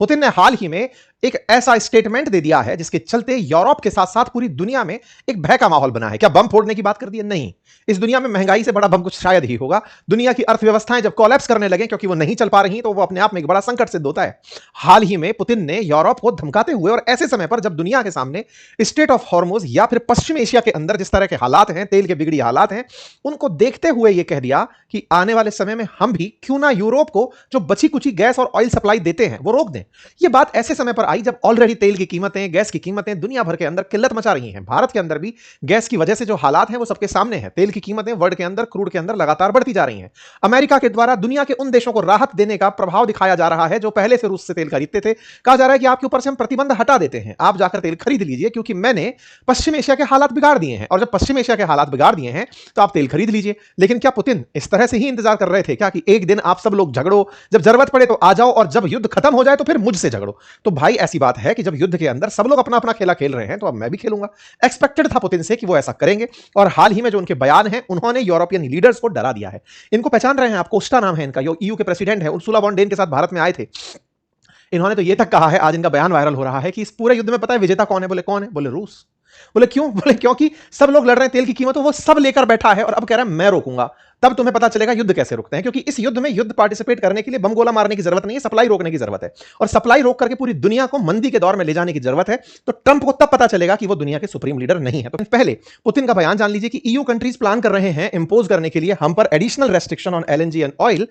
Putin ने हाल ही में एक ऐसा स्टेटमेंट दे दिया है जिसके चलते यूरोप के साथ साथ पूरी दुनिया में एक भय का माहौल बना है। क्या बम फोड़ने की बात कर दी है? नहीं, इस दुनिया में महंगाई से बड़ा बम कुछ शायद ही होगा। दुनिया की अर्थव्यवस्थाएं जब कोलैप्स करने लगे क्योंकि वो नहीं चल पा रही तो वो अपने आप में एक बड़ा संकट सिद्ध होता है। हाल ही में पुतिन ने यूरोप को धमकाते हुए और ऐसे समय पर जब दुनिया के सामने स्टेट ऑफ हॉर्मुज या फिर पश्चिम एशिया के अंदर जिस तरह के हालात हैं, तेल के बिगड़ी हालात हैं, उनको देखते हुए यह कह दिया कि आने वाले समय में हम भी क्यों ना यूरोप को जो बची कुची गैस और ऑयल सप्लाई देते हैं वो रोक दें। यह बात ऐसे समय पर आई जब ऑलरेडी तेल की कीमतें, गैस की कीमतें दुनिया भर के अंदर किल्लत मचा रही हैं। भारत के अंदर भी गैस की वजह से जो हालात हैं वो सबके सामने हैं। तेल की कीमतें वर्ल्ड के अंदर, क्रूड के अंदर लगातार बढ़ती जा रही हैं। अमेरिका के द्वारा दुनिया के उन देशों को राहत देने का प्रभाव दिखाया जा रहा है जो पहले से रूस से तेल खरीदते थे। कहा जा रहा है कि आपके ऊपर से हम प्रतिबंध हटा देते हैं, आप जाकर तेल खरीद लीजिए क्योंकि मैंने पश्चिम एशिया के हालात बिगाड़ दिए हैं, और जब पश्चिम एशिया के हालात बिगाड़ दिए हैं तो आप तेल खरीद लीजिए। लेकिन क्या पुतिन इस तरह से ही इंतजार कर रहे थे क्या कि एक दिन आप सब लोग झगड़ो, जब जरूरत पड़े तो आ जाओ और जब युद्ध खत्म हो जाए तो फिर मुझसे झगड़ो? तो भाई ऐसी बात है कि जब युद्ध के अंदर सब लोग अपना अपना खेला खेल रहे हैं तो अब मैं भी खेलूंगा। एक्सपेक्टेड था पुतिन से कि वो ऐसा करेंगे, और हाल ही में जो उनके बयान हैं उन्होंने यूरोपियन लीडर्स को डरा दिया है। इनको पहचान रहे हैं आप? कोस्टा नाम है इनका, जो ईयू के प्रेसिडेंट है, उर्सुला वॉन डेन के साथ भारत में आए थे। इन्होंने तो ये तक कहा है, आज इनका बयान वायरल हो रहा है, कि इस पूरे युद्ध में पता है विजेता कौन है? बोले कौन है? बोले रूस। बोले क्यों? बोले क्योंकि सब लोग लड़ रहे हैं तेल की कीमतों, वो सब लेकर बैठा है और अब कह रहा है मैं रोकूंगा। तब तुम्हें पता चलेगा युद्ध कैसे रुकते हैं, क्योंकि इस युद्ध में युद्ध पार्टिसिपेट करने के लिए बम गोला मारने की जरूरत नहीं है, सप्लाई रोकने की जरूरत है, और सप्लाई रोक करके पूरी दुनिया को मंदी के दौर में ले जाने की जरूरत है। तो ट्रंप को तब पता चलेगा कि वो दुनिया के सुप्रीम लीडर नहीं है। तो पहले पुतिन का बयान जान लीजिए कि ईयू कंट्रीज प्लान कर रहे हैं इंपोज करने के लिए हम पर additional restriction on LNG and oil.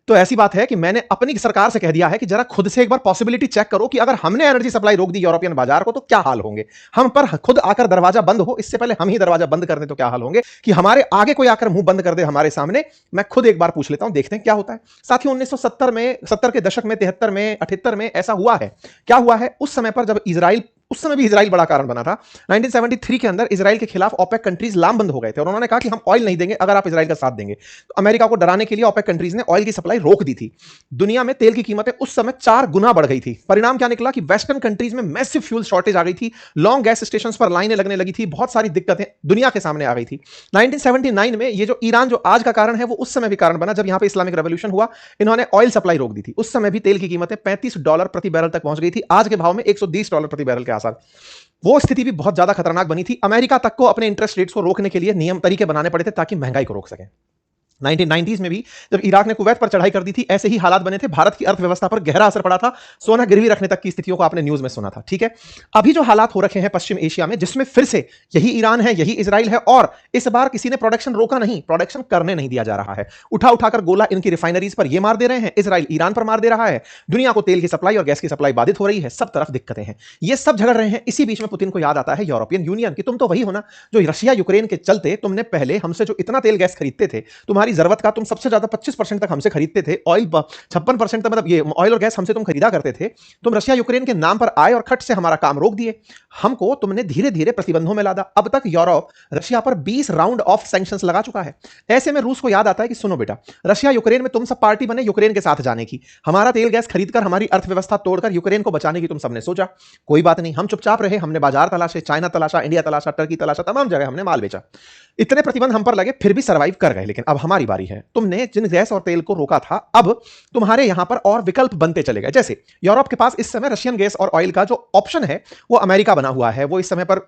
तो ऐसी बात है कि मैंने अपनी सरकार से कह दिया है कि जरा खुद से एक बार पॉसिबिलिटी चेक करो कि अगर हमने एनर्जी सप्लाई रोक दी यूरोपियन बाजार को तो क्या हाल होंगे। हम पर खुद आकर दरवाजा बंद हो, इससे पहले हम ही दरवाजा बंद कर दें तो क्या हाल होंगे, कि हमारे आगे कोई आकर मुंह बंद कर दे हमारे सामने। मैं खुद एक बार पूछ लेता हूं, देखते हैं क्या होता है। साथियों, 1970 में, 70 के दशक में, 73 में, 78 में ऐसा हुआ है। क्या हुआ है उस समय पर? जब इजराइल, उस समय भी इजराइल बड़ा कारण बना था। 1973 के अंदर इजराइल के खिलाफ ओपेक कंट्रीज लामबंद हो गए थे और उन्होंने कहा कि हम ऑयल नहीं देंगे अगर आप इजराइल का साथ देंगे। तो अमेरिका को डराने के लिए ओपेक कंट्रीज ने ऑयल की सप्लाई रोक दी थी। दुनिया में तेल की कीमतें उस समय 4 गुना बढ़ गई थी। परिणाम क्या निकला कि वेस्टर्न कंट्रीज में मैसिव फ्यूल शॉर्टेज आ गई थी, लॉन्ग गैस स्टेशंस पर लाइनें लगने लगी थी, बहुत सारी दिक्कतें दुनिया के सामने आ गई थी। 1979 में ये जो ईरान जो आज का कारण है वो उस समय भी कारण बना जब यहां पे इस्लामिक रेवोल्यूशन हुआ। इन्होंने ऑयल सप्लाई रोक दी थी। उस समय भी तेल की कीमतें $35 प्रति बैरल तक पहुंच गई थी, आज के भाव में $120 प्रति बैरल के आसपास। वो स्थिति भी बहुत ज्यादा खतरनाक बनी थी। अमेरिका तक को अपने इंटरेस्ट रेट्स को रोकने के लिए नियम तरीके बनाने पड़े थे ताकि महंगाई को रोक सकें। 1990s में भी जब इराक ने कुवैत पर चढ़ाई कर दी थी, ऐसे ही हालात बने थे। भारत की अर्थव्यवस्था पर गहरा असर पड़ा था, सोना गिरवी रखने तक की स्थितियों को आपने न्यूज में सुना था। ठीक है, अभी जो हालात हो रखे हैं पश्चिम एशिया में, जिसमें फिर से यही ईरान है, यही इजराइल है, और इस बार किसी ने प्रोडक्शन रोका नहीं, प्रोडक्शन करने नहीं दिया जा रहा है। उठा उठाकर गोला इनकी रिफाइनरीज पर ये मार दे रहे हैं, इजराइल ईरान पर मार दे रहा है, दुनिया को तेल की सप्लाई और गैस की सप्लाई बाधित हो रही है, सब तरफ दिक्कतें हैं, ये सब झगड़ रहे हैं। इसी बीच में पुतिन को याद आता है यूरोपियन यूनियन कि तुम तो वही हो ना जो रशिया यूक्रेन के चलते तुमने पहले हमसे जो इतना तेल गैस खरीदते थे, तुम्हारी जरूरत का तुम सबसे ज्यादा 25% तक हमसे खरीदते थे, ऑयल 56% तक, मतलब ये ऑयल और गैस हमसे तुम खरीदा करते थे। तुम रशिया यूक्रेन के नाम पर आए और खट से हमारा काम रोक दिए, हमको तुमने धीरे धीरे प्रतिबंधों में लादा। अब तक यूरोप रशिया पर 20 राउंड ऑफ सैंक्शंस लगा चुका है। ऐसे में रूस को याद आता है कि सुनो बेटा, रशिया यूक्रेन में तुम सब पार्टी बने यूक्रेन के साथ जाने की, हमारा तेल गैस खरीदकर हमारी अर्थव्यवस्था तोड़कर यूक्रेन को बचाने की तुम सबने सोचा। कोई बात नहीं, हम चुपचाप रहे, हमने बाजार तलाशे, चाइना तलाशा, इंडिया तलाशा, टर्की तलाशा, तमाम जगह हमने माल बेचा। इतने प्रतिबंध हम पर लगे फिर भी सर्वाइव कर गए। लेकिन अब हमारी बारी है। तुमने जिन गैस और तेल को रोका था, अब तुम्हारे यहां पर और विकल्प बनते चले गए। जैसे यूरोप के पास इस समय रशियन गैस और ऑयल का जो ऑप्शन है वो अमेरिका बना हुआ है, वो इस समय पर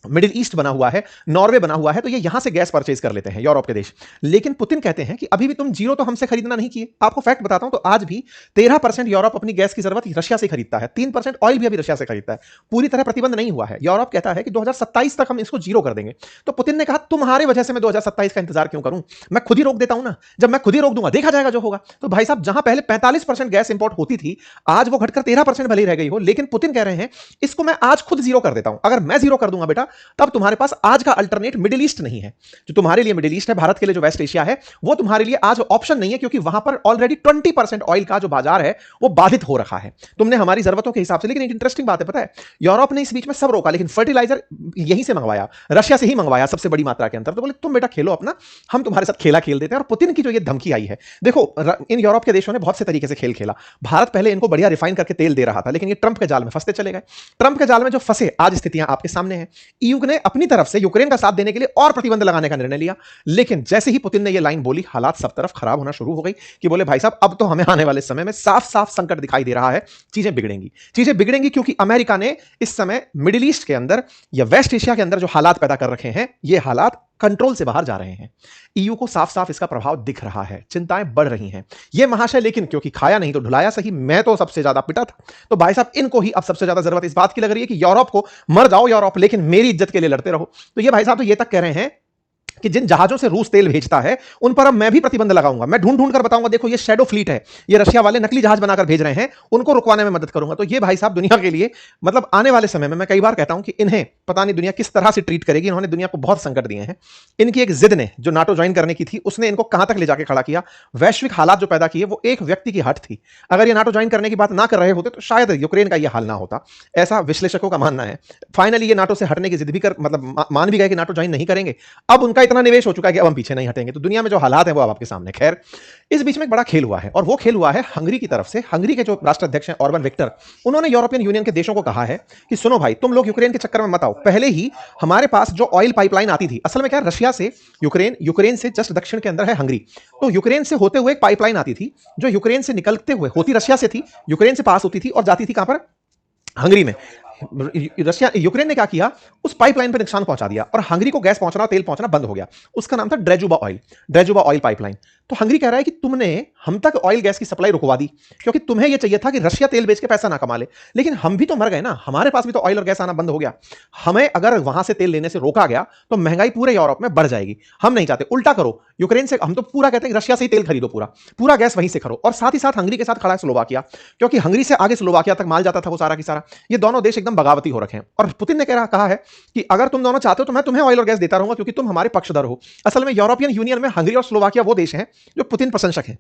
मिडिल ईस्ट बना हुआ है, नॉर्वे बना हुआ है, तो ये यहां से गैस परचेज कर लेते हैं यूरोप के देश। लेकिन पुतिन कहते हैं कि अभी भी तुम जीरो तो हमसे खरीदना नहीं किए। आपको फैक्ट बताता हूं, तो आज भी 13% यूरोप अपनी गैस की जरूरत रशिया से खरीदता है, 3% ऑयल भी अभी रशिया से खरीदता है। पूरी तरह प्रतिबंध नहीं हुआ है। यूरोप कहता है कि 2027 तक हम इसको जीरो कर देंगे। तो पुतिन ने कहा तुम्हारे वजह से मैं 2027 का इंतजार क्यों करूं, मैं खुद ही रोक देता हूं ना। जब मैं खुद ही रोक दूंगा देखा जाएगा जो होगा। तो भाई साहब, जहां पहले 45% गैस इंपोर्ट होती थी, आज वो घटकर 13% भले ही रह गई हो, लेकिन पुतिन कह रहे हैं इसको मैं आज खुद जीरो कर देता हूं। अगर मैं जीरो कर दूंगा बेटा, तब तुम्हारे पास आज का अल्टरनेट मिडिल ईस्ट नहीं है। जो तुम्हारे लिए मिडिल ईस्ट है, भारत के लिए जो वेस्ट एशिया है, वो तुम्हारे लिए आज ऑप्शन नहीं है, क्योंकि वहां पर ऑलरेडी 20% ऑयल का जो बाजार है वो बाधित हो रखा है। तुमने हमारी जरूरतों के हिसाब से। लेकिन एक इंटरेस्टिंग बात है, पता है, यूरोप ने इस बीच में सब रोका, लेकिन फर्टिलाइजर यहीं से मंगवाया, रशिया से ही मंगवाया सबसे बड़ी मात्रा के अंदर। तो बोले तुम बेटा खेलो अपना, हम तुम्हारे साथ खेला खेल देते हैं। और पुतिन की जो ये धमकी आई है, देखो इन यूरोप के देशों ने बहुत से तरीके से खेल खेला। भारत पहले इनको बढ़िया रिफाइन करके तेल दे रहा था, लेकिन ये ट्रंप के जाल में फंसते चले गए। ट्रंप के जाल में जो फंसे, आज स्थितियां आपके सामने हैं। ईयू ने अपनी तरफ से यूक्रेन का साथ देने के लिए और प्रतिबंध लगाने का निर्णय लिया। लेकिन जैसे ही पुतिन ने यह लाइन बोली, हालात सब तरफ खराब होना शुरू हो गई कि बोले भाई साहब अब तो हमें आने वाले समय में साफ साफ संकट दिखाई दे रहा है, चीजें बिगड़ेंगी क्योंकि अमेरिका ने इस समय मिडिल ईस्ट के अंदर या वेस्ट एशिया के अंदर जो हालात पैदा कर रखे हैं, ये हालात कंट्रोल से बाहर जा रहे हैं। ईयू को साफ साफ इसका प्रभाव दिख रहा है, चिंताएं बढ़ रही हैं। ये महाशय लेकिन क्योंकि खाया नहीं तो ढुलाया सही, मैं तो सबसे ज्यादा पिटा था, तो भाई साहब इनको ही अब सबसे ज्यादा जरूरत इस बात की लग रही है कि यूरोप को मर जाओ यूरोप, लेकिन मेरी इज्जत के लिए लड़ते रहो। तो ये भाई साहब तो ये तक कह रहे हैं कि जिन जहाजों से रूस तेल भेजता है उन पर अब मैं भी प्रतिबंध लगाऊंगा, मैं ढूंढ ढूंढ कर बताऊंगा, देखो ये शैडो फ्लीट है, ये रशिया वाले नकली जहाज बनाकर भेज रहे हैं, उनको रुकवाने में मदद करूंगा। तो ये भाई साहब दुनिया के लिए मतलब आने वाले समय में मैं कई बार कहता हूं कि इन्हें पता नहीं दुनिया किस तरह से ट्रीट करेगी। इन्होंने दुनिया को बहुत संकट दिए हैं। इनकी एक जिद ने जो नाटो ज्वाइन करने की थी उसने इनको कहां तक ले जाकर खड़ा किया। वैश्विक हालात जो पैदा किए वो एक व्यक्ति की हट थी। अगर ये नाटो ज्वाइन करने की बात ना कर रहे होते तो शायद यूक्रेन का यह हाल ना होता, ऐसा विश्लेषकों का मानना है। फाइनली ये नाटो से हटने की जिद भी कर मतलब मान भी गए कि नाटो ज्वाइन नहीं करेंगे। अब उनका इतना निवेश हो चुका है कि हम पीछे नहीं हटेंगे। तो दुनिया में जो हालात हैं वो अब आपके सामने। खैर, इस बीच में एक बड़ा खेल हुआ है और वो खेल हुआ है हंगरी की तरफ से। हंगरी के जो राष्ट्राध्यक्ष हैं ऑर्बन विक्टर, उन्होंने यूरोपियन यूनियन के देशों को कहा है कि सुनो भाई, तुम लोग यूक्रेन के चक्कर में मत आओ। पहले ही हमारे पास जो ऑयल पाइपलाइन आती थी, असल में क्या रशिया से यूक्रेन से जस्ट दक्षिण के अंदर है हंगरी, तो यूक्रेन से होते हुए एक पाइपलाइन आती थी जो यूक्रेन से निकलते हुए होती रशिया से थी, यूक्रेन से पास होती थी और जाती थी कहां पर, हंगरी में। यूक्रेन ने क्या किया, उस पाइपलाइन पर नुकसान पहुंचा दिया और हंगरी को गैस पहुंचना, तेल पहुंचना बंद हो गया। उसका नाम था ड्रेजुबा ऑयल पाइपलाइन। तो हंगरी कह रहा है कि तुमने हम तक ऑयल गैस की सप्लाई रुकवा दी क्योंकि तुम्हें यह चाहिए था कि रशिया तेल बेच के पैसा ना कमा ले, लेकिन हम भी तो मर गए ना, हमारे पास भी तो ऑयल और गैस आना बंद हो गया। हमें अगर वहां से तेल लेने से रोका गया तो महंगाई पूरे यूरोप में बढ़ जाएगी। हम नहीं चाहते, उल्टा करो, यूक्रेन से हम तो पूरा कहते हैं रशिया से ही तेल खरीदो, पूरा गैस वहीं से करो। और साथ ही साथ हंगरी के साथ खड़ा है स्लोवाकिया, क्योंकि हंगरी से आगे स्लोवाकिया तक माल जाता था वो सारा की सारा। ये दोनों देश एकदम बगावती हो रखे हैं और पुतिन ने कहा है कि अगर तुम दोनों चाहते हो तो मैं तुम्हें ऑयल और गैस देता रहूंगा क्योंकि तुम हमारे पक्षधर हो। असल में यूरोपियन यूनियन में हंगरी और स्लोवाकिया वो देश हैं जो पुतिन प्रशंसक हैं।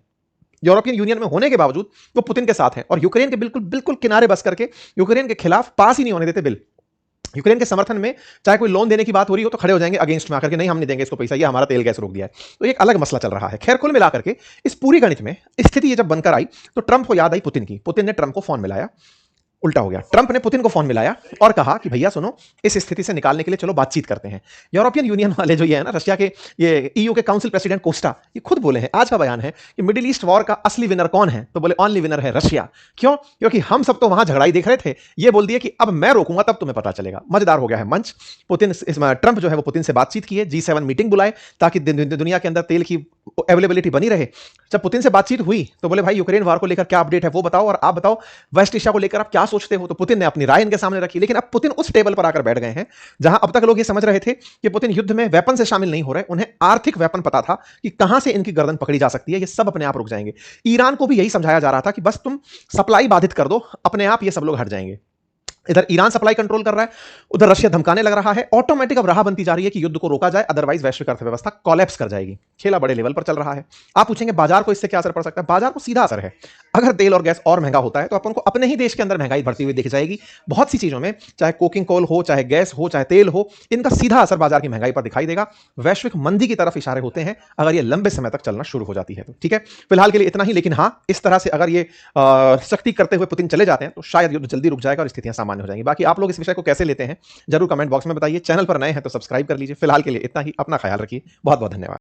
यूरोपियन यूनियन में होने के बावजूद वो पुतिन के साथ हैं और यूक्रेन के बिल्कुल किनारे बस करके यूक्रेन के खिलाफ पास ही नहीं होने देते बिल। यूक्रेन के समर्थन में चाहे कोई लोन देने की बात हो रही हो तो खड़े हो जाएंगे अगेंस्ट में आकर के, नहीं हम नहीं देंगे इसको पैसा, ये हमारा तेल गैस रोक दिया है। तो एक अलग मसला चल रहा है। खैर, कुल मिलाकर के इस पूरी गणित में स्थिति ये जब बनकर आई तो ट्रंप को याद आई पुतिन की। पुतिन ने ट्रंप को फोन मिलाया, उल्टा हो गया, ट्रंप ने पुतिन को फोन मिलाया और कहा कि भैया सुनो, इस स्थिति से निकालने के लिए चलो बातचीत करते हैं। यूरोपियन यूनियन वाले जो ये है ना, रशिया के ये ईयू के काउंसिल प्रेसिडेंट कोस्टा, ये खुद बोले हैं, आज का बयान है कि मिडिल ईस्ट वॉर का असली विनर कौन है, तो बोले ओनली विनर है रशिया। क्यों? क्योंकि हम सब तो वहां झगड़ाई देख रहे थे, ये बोल दिए कि अब मैं रोकूंगा तब तुम्हें पता चलेगा। मजेदार हो गया है मंच। पुतिन ट्रंप जो है वो पुतिन से बातचीत किए, G7 मीटिंग बुलाए ताकि दुनिया के अंदर तेल की अवेलेबिलिटी बनी रहे। जब पुतिन से बातचीत हुई तो बोले भाई यूक्रेन वार को लेकर क्या अपडेट है वो बताओ, और आप बताओ वेस्ट एशिया को लेकर आप क्या सोचते हो। तो पुतिन ने अपनी राय इनके सामने रखी। लेकिन अब पुतिन उस टेबल पर आकर बैठ गए हैं जहां अब तक लोग ये समझ रहे थे कि पुतिन युद्ध में वेपन से शामिल नहीं हो रहे, उन्हें आर्थिक वेपन पता था कि कहां से इनकी गर्दन पकड़ी जा सकती है, ये सब अपने आप रुक जाएंगे। ईरान को भी यही समझाया जा रहा था कि बस तुम सप्लाई बाधित कर दो, अपने आप ये सब लोग हट जाएंगे। इधर ईरान सप्लाई कंट्रोल कर रहा है, उधर रशिया धमकाने लग रहा है। ऑटोमेटिक अब राह बनती जा रही है कि युद्ध को रोका जाए, अदरवाइज वैश्विक अर्थव्यवस्था कोलैप्स कर जाएगी। खेला बड़े लेवल पर चल रहा है। आप पूछेंगे बाजार को इससे क्या असर पड़ सकता है? बाजार को सीधा असर है। अगर तेल और गैस और महंगा होता है तो अपन को अपने ही देश के अंदर महंगाई बढ़ती हुई दिख जाएगी। बहुत सी चीजों में, चाहे कोकिंग कोल हो, चाहे गैस हो, चाहे तेल हो, इनका सीधा असर बाजार की महंगाई पर दिखाई देगा। वैश्विक मंदी की तरफ इशारे होते हैं अगर ये लंबे समय तक चलना शुरू हो जाती है तो। ठीक है, फिलहाल के लिए इतना ही। लेकिन हाँ, इस तरह से अगर ये सख्ती करते हुए पुतिन चले जाते हैं तो शायद युद्ध जल्दी रुक जाएगा और स्थितियां सामान्य हो जाएंगी। बाकी आप लोग इस विषय को कैसे लेते हैं जरूर कमेंट बॉक्स में बताइए। चैनल पर नए हैं तो सब्सक्राइब कर लीजिए। फिलहाल के लिए इतना ही। अपना ख्याल रखिए। बहुत बहुत धन्यवाद।